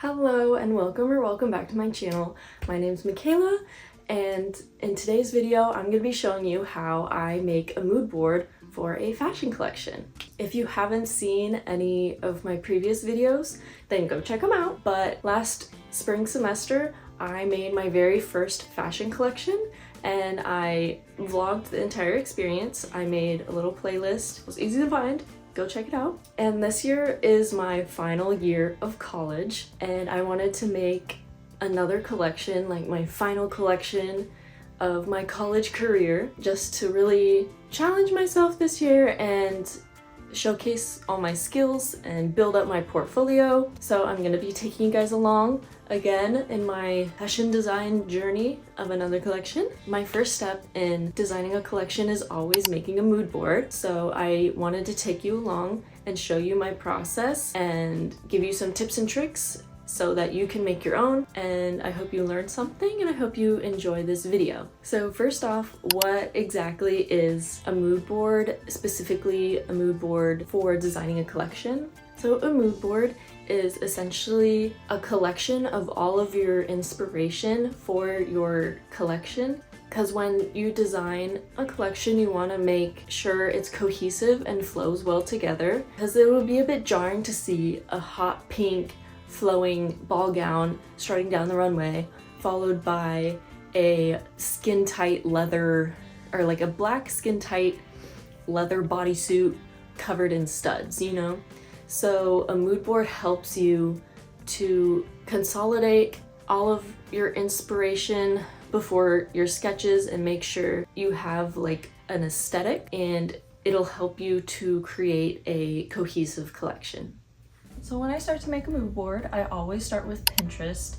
Hello and welcome back to my channel. My name's Michaela, and in today's video I'm going to be showing you how I make a mood board for a fashion collection. If you haven't seen any of my previous videos, then go check them out. But last spring semester I made my very first fashion collection and I vlogged the entire experience. I made a little playlist. It was easy to find. Go check it out. And this year is my final year of college and I wanted to make another collection, like my final collection of my college career, just to really challenge myself this year and showcase all my skills and build up my portfolio. So I'm gonna be taking you guys along again in my fashion design journey of another collection. My first step in designing a collection is always making a mood board. So I wanted to take you along and show you my process and give you some tips and tricks so that you can make your own, and I hope you learned something and I hope you enjoy this video. So first off, what exactly is a mood board, specifically a mood board for designing a collection? So a mood board is essentially a collection of all of your inspiration for your collection. Because when you design a collection, you want to make sure it's cohesive and flows well together, because it would be a bit jarring to see a hot pink flowing ball gown starting down the runway followed by a skin tight leather, or like a black skin tight leather bodysuit covered in studs, you know? So a mood board helps you to consolidate all of your inspiration before your sketches and make sure you have like an aesthetic, and it'll help you to create a cohesive collection. So when I start to make a mood board, I always start with Pinterest.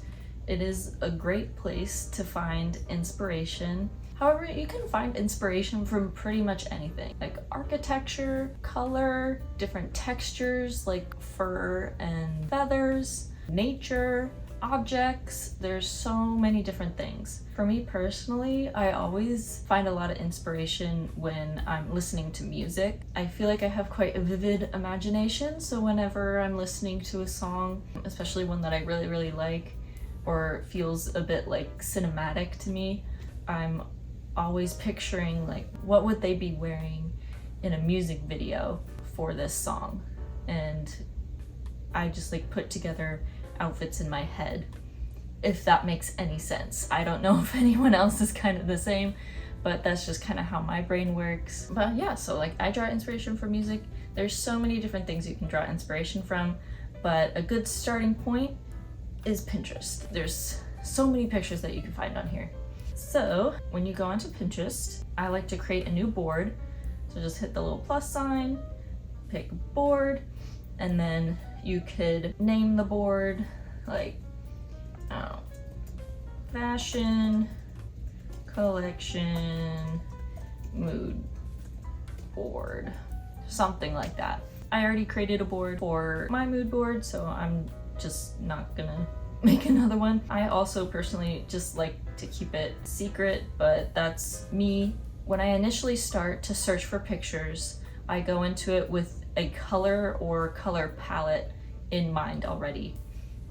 It is a great place to find inspiration. However, you can find inspiration from pretty much anything, like architecture, color, different textures like fur and feathers, nature, objects. There's so many different things. For me personally, I always find a lot of inspiration when I'm listening to music. I feel like I have quite a vivid imagination, so whenever I'm listening to a song, especially one that I really like or feels a bit like cinematic to me, I'm always picturing like what would they be wearing in a music video for this song, and I just like put together outfits in my head, if that makes any sense. I don't know if anyone else is kind of the same, but that's just kind of how my brain works. But yeah, so like I draw inspiration from music. There's so many different things you can draw inspiration from, but a good starting point is Pinterest. There's so many pictures that you can find on here. So when you go onto Pinterest, I like to create a new board. So just hit the little plus sign, pick board, and then you could name the board like, I don't know, fashion collection mood board, something like that. I already created a board for my mood board, so I'm just not gonna make another one. I also personally just like to keep it secret, but that's me. When I initially start to search for pictures, I go into it with a color or color palette in mind already,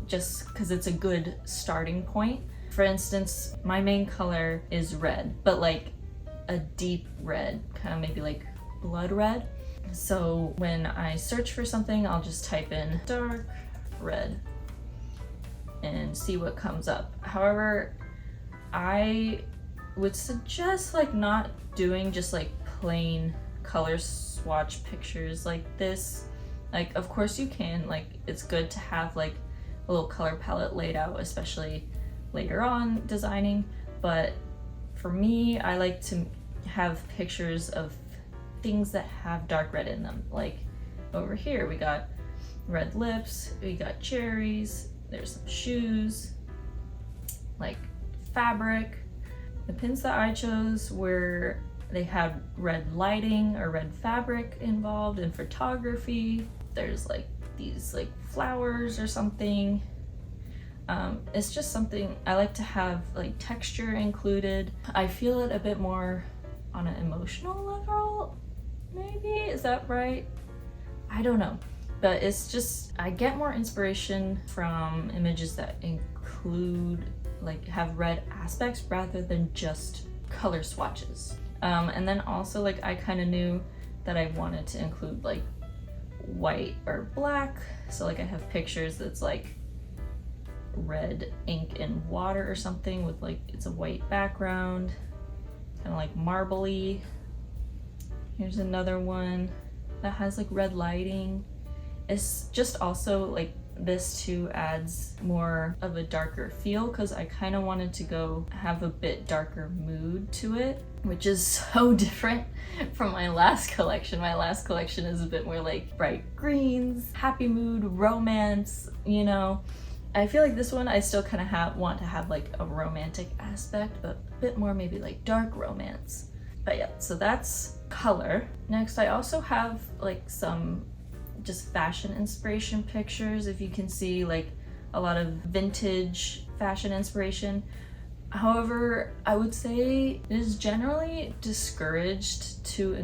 just because it's a good starting point. For instance, my main color is red, but like a deep red, kind of maybe like blood red. So when I search for something, I'll just type in dark red and see what comes up. However, I would suggest like not doing just like plain color swatch pictures like this. Like, of course you can, like it's good to have like a little color palette laid out, especially later on designing, but for me, I like to have pictures of things that have dark red in them. Like over here we got red lips, we got cherries, there's some shoes, like fabric. The pins that I chose were, they had red lighting or red fabric involved in photography. There's like these like flowers or something. It's just something I like to have like texture included. I feel it a bit more on an emotional level, maybe, is that right? I don't know. But it's just, I get more inspiration from images that include, like, have red aspects rather than just color swatches. And then also, like, I kind of knew that I wanted to include like white or black. So like I have pictures that's like red ink and water or something with like, it's a white background, kind of like marbly. Here's another one that has like red lighting. It's just also like, this too adds more of a darker feel because I kind of wanted to go have a bit darker mood to it, which is so different from my last collection. My last collection is a bit more like bright greens, happy mood, romance, you know. I feel like this one I still kind of want to have like a romantic aspect, but a bit more maybe like dark romance. But yeah, so that's color. Next, I also have like some just fashion inspiration pictures. If you can see, like a lot of vintage fashion inspiration. However, I would say it is generally discouraged to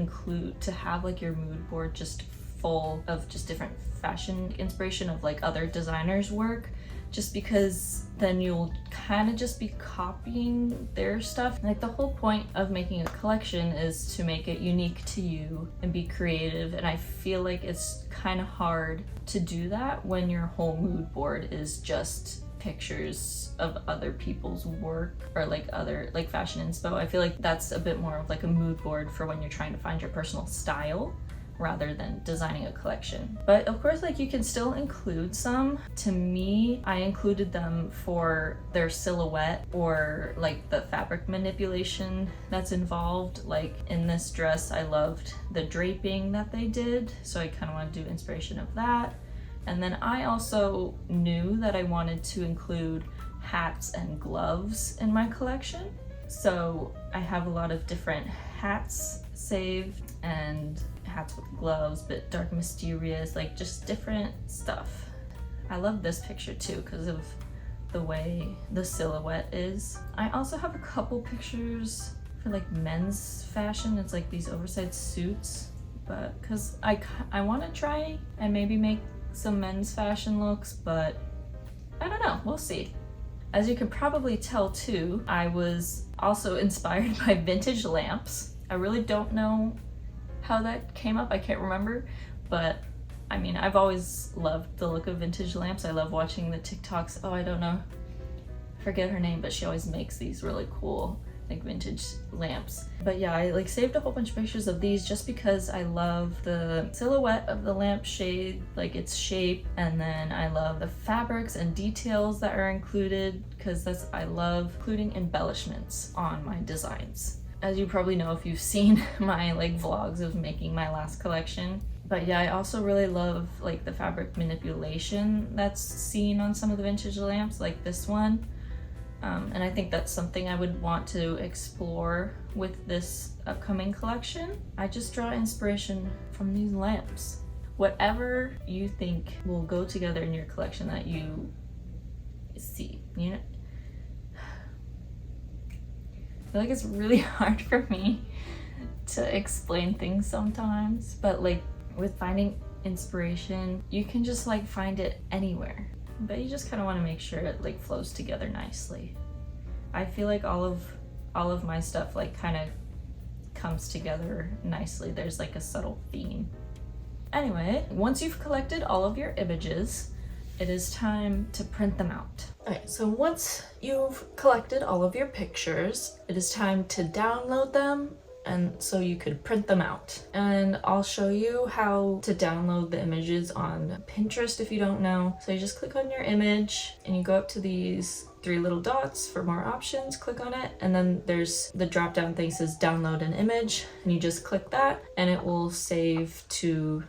have like your mood board just full of just different fashion inspiration of like other designers' work, just because then you'll kind of just be copying their stuff. Like the whole point of making a collection is to make it unique to you and be creative, and I feel like it's kind of hard to do that when your whole mood board is just pictures of other people's work or like other like fashion inspo. I feel like that's a bit more of like a mood board for when you're trying to find your personal style rather than designing a collection. But of course, like you can still include some. To me, I included them for their silhouette or like the fabric manipulation that's involved. Like in this dress, I loved the draping that they did, so I kind of want to do inspiration of that. And then I also knew that I wanted to include hats and gloves in my collection. So I have a lot of different hats saved and hats with gloves, but dark mysterious, like just different stuff. I love this picture too because of the way the silhouette is. I also have a couple pictures for like men's fashion. It's like these oversized suits, but because I want to try and maybe make some men's fashion looks, but I don't know, we'll see. As you can probably tell too, I was also inspired by vintage lamps. I really don't know how that came up, I can't remember, but I mean, I've always loved the look of vintage lamps. I love watching the TikToks. Oh, I don't know, I forget her name, but she always makes these really cool like vintage lamps. But yeah, I like saved a whole bunch of pictures of these just because I love the silhouette of the lamp shade, like its shape, and then I love the fabrics and details that are included because I love including embellishments on my designs. As you probably know if you've seen my like vlogs of making my last collection. But yeah, I also really love like the fabric manipulation that's seen on some of the vintage lamps, like this one. And I think that's something I would want to explore with this upcoming collection. I just draw inspiration from these lamps. Whatever you think will go together in your collection that you see, you know? I feel like it's really hard for me to explain things sometimes, but like with finding inspiration, you can just like find it anywhere. But you just kind of want to make sure it like flows together nicely. I feel like all of my stuff like kind of comes together nicely. There's like a subtle theme. Anyway, once you've collected all of your images, it is time to print them out. Alright, so once you've collected all of your pictures, it is time to download them, and so you could print them out. And I'll show you how to download the images on Pinterest if you don't know. So you just click on your image and you go up to these 3 little dots for more options, click on it, and then there's the drop down thing says download an image, and you just click that and it will save to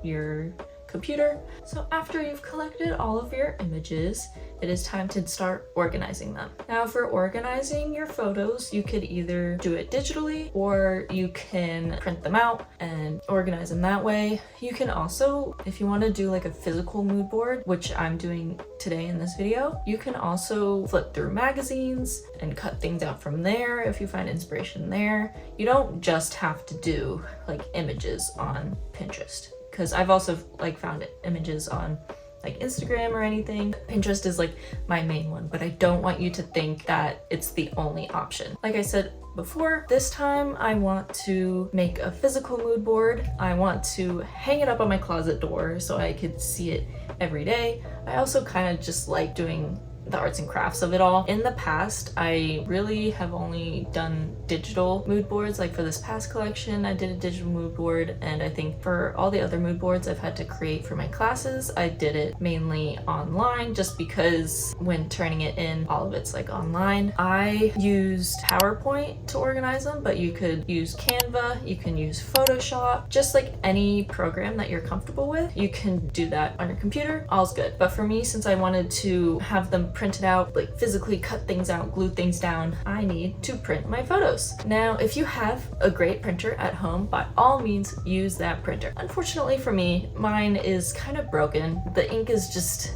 your computer. So after you've collected all of your images, it is time to start organizing them. Now for organizing your photos, you could either do it digitally or you can print them out and organize them that way. You can also, if you want to do like a physical mood board, which I'm doing today in this video, you can also flip through magazines and cut things out from there if you find inspiration there. You don't just have to do like images on Pinterest, because I've also like found images on like Instagram or anything. Pinterest is like my main one, but I don't want you to think that it's the only option. Like I said before, this time I want to make a physical mood board. I want to hang it up on my closet door so I could see it every day. I also kind of just like doing the arts and crafts of it all. In the past, I really have only done digital mood boards. Like for this past collection, I did a digital mood board, and I think for all the other mood boards I've had to create for my classes, I did it mainly online just because when turning it in, all of it's like online. I used PowerPoint to organize them, but you could use Canva, you can use Photoshop, just like any program that you're comfortable with. You can do that on your computer, all's good. But for me, since I wanted to have them printed out, like physically cut things out, glue things down, I need to print my photos. Now, if you have a great printer at home, by all means use that printer. Unfortunately for me, mine is kind of broken. The ink is just,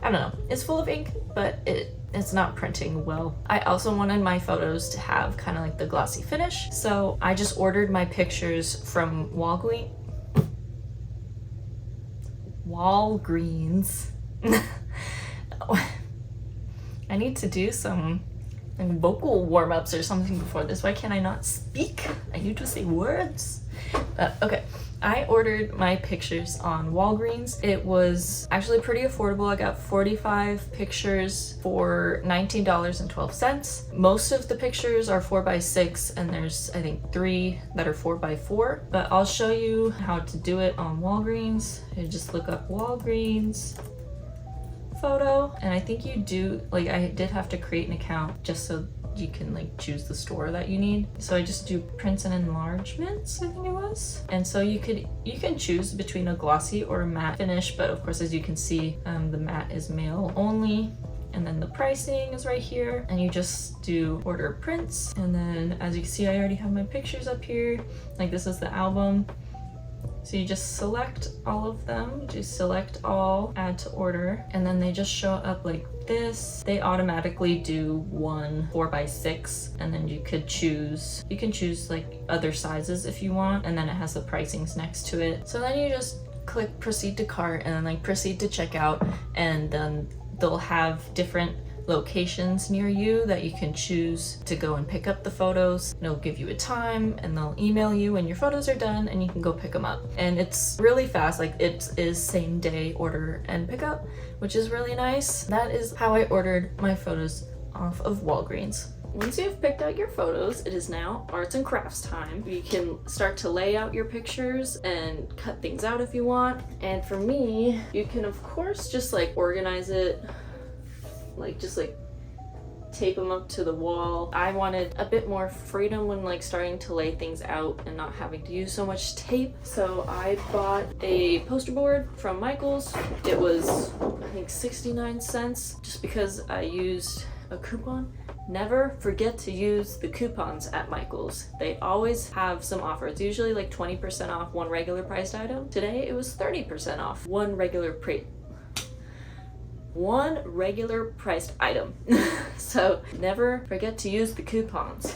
I don't know, it's full of ink, but it's not printing well. I also wanted my photos to have kind of like the glossy finish, so I just ordered my pictures from Walgreens. I need to do some vocal warm-ups or something before this. Why can't I not speak? I need to say words. Okay, I ordered my pictures on Walgreens. It was actually pretty affordable. I got 45 pictures for $19.12. Most of the pictures are 4x6, and there's I think 3 that are 4x4. But I'll show you how to do it on Walgreens. You just look up Walgreens photo, and I think you do, like I did have to create an account just so you can like choose the store that you need. So I just do prints and enlargements, I think it was. And so you can choose between a glossy or a matte finish, but of course, as you can see, the matte is male only. And then the pricing is right here, and you just do order prints. And then as you can see, I already have my pictures up here. Like this is the album. So you just select all of them, just select all, add to order, and then they just show up like this. They automatically do one 4x6, and then you can choose like other sizes if you want, and then it has the pricings next to it. So then you just click proceed to cart and then like proceed to checkout, and then they'll have different locations near you that you can choose to go and pick up the photos. They'll give you a time and they'll email you when your photos are done, and you can go pick them up. And it's really fast, like it is same day order and pickup, which is really nice. That is how I ordered my photos off of Walgreens. Once you've picked out your photos, it is now arts and crafts time. You can start to lay out your pictures and cut things out if you want. And for me, you can of course just like organize it, like just like tape them up to the wall. I wanted a bit more freedom when like starting to lay things out and not having to use so much tape. So I bought a poster board from Michael's. It was I think 69 cents just because I used a coupon. Never forget to use the coupons at Michael's. They always have some offers, usually like 20% off one regular priced item. Today it was 30% off one regular priced item. So never forget to use the coupons.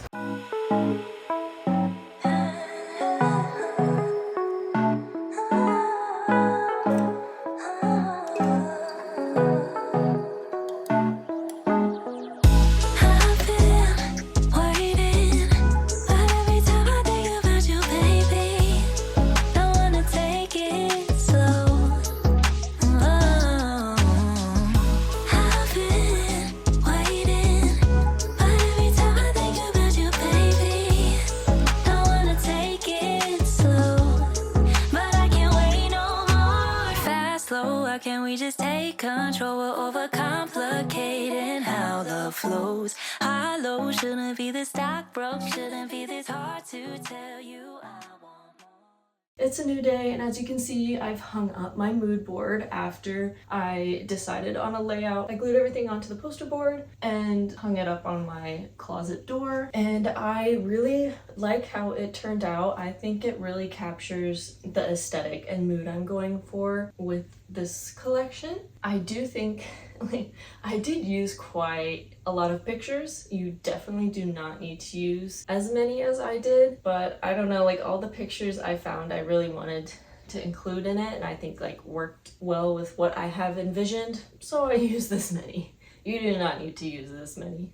Can we just take control? We're overcomplicating how love flows. High low shouldn't be this dark, broke shouldn't be this hard to tell you I want more. It's a new day, and as you can see, I've hung up my mood board after I decided on a layout. I glued everything onto the poster board and hung it up on my closet door, and I really like how it turned out. I think it really captures the aesthetic and mood I'm going for with this collection. I do think I did use quite a lot of pictures. You definitely do not need to use as many as I did, but I don't know, like all the pictures I found I really wanted to include in it, and I think like worked well with what I have envisioned, so I use this many. You do not need to use this many.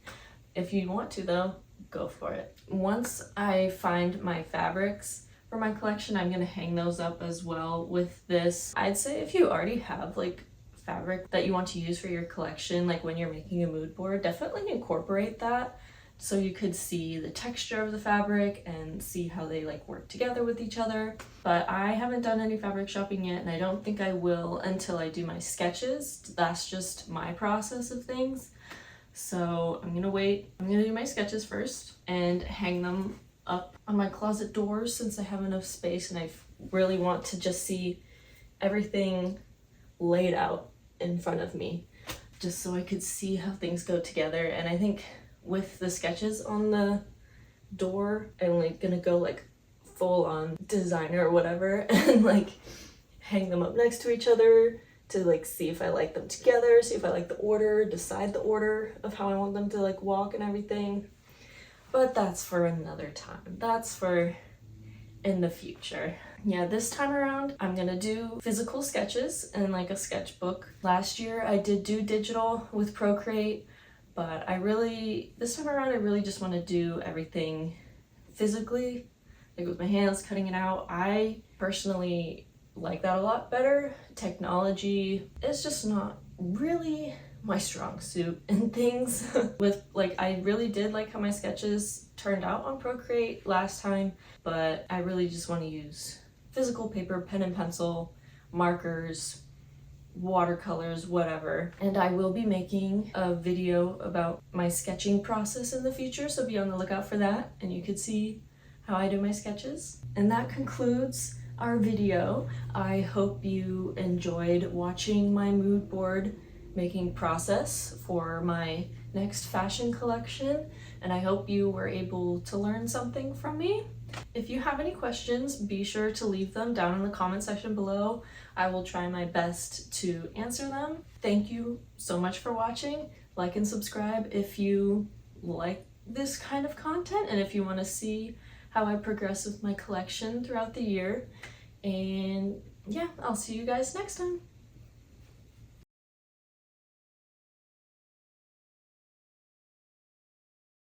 If you want to though, go for it. Once I find my fabrics for my collection, I'm gonna hang those up as well with this. I'd say if you already have like fabric that you want to use for your collection, like when you're making a mood board, definitely incorporate that so you could see the texture of the fabric and see how they like work together with each other. But I haven't done any fabric shopping yet, and I don't think I will until I do my sketches. That's just my process of things. So I'm gonna wait. I'm gonna do my sketches first and hang them up on my closet doors since I have enough space, and I really want to just see everything laid out in front of me just so I could see how things go together. And I think with the sketches on the door, I'm like gonna go like full on designer or whatever and like hang them up next to each other to like see if I like them together, see if I like the order, decide the order of how I want them to like walk and everything. But that's for another time. That's for in the future. Yeah, this time around I'm gonna do physical sketches and like a sketchbook. Last year I did do digital with Procreate, but this time around I really just want to do everything physically, like with my hands cutting it out. I personally like that a lot better. Technology is just not really my strong suit in things. With like, I really did like how my sketches turned out on Procreate last time, but I really just want to use physical paper, pen and pencil, markers, watercolors, whatever. And I will be making a video about my sketching process in the future, so be on the lookout for that and you could see how I do my sketches. And that concludes our video. I hope you enjoyed watching my mood board making process for my next fashion collection, and I hope you were able to learn something from me. If you have any questions, be sure to leave them down in the comment section below. I will try my best to answer them. Thank you so much for watching. Like and subscribe if you like this kind of content and if you want to see how I progress with my collection throughout the year. And yeah, I'll see you guys next time.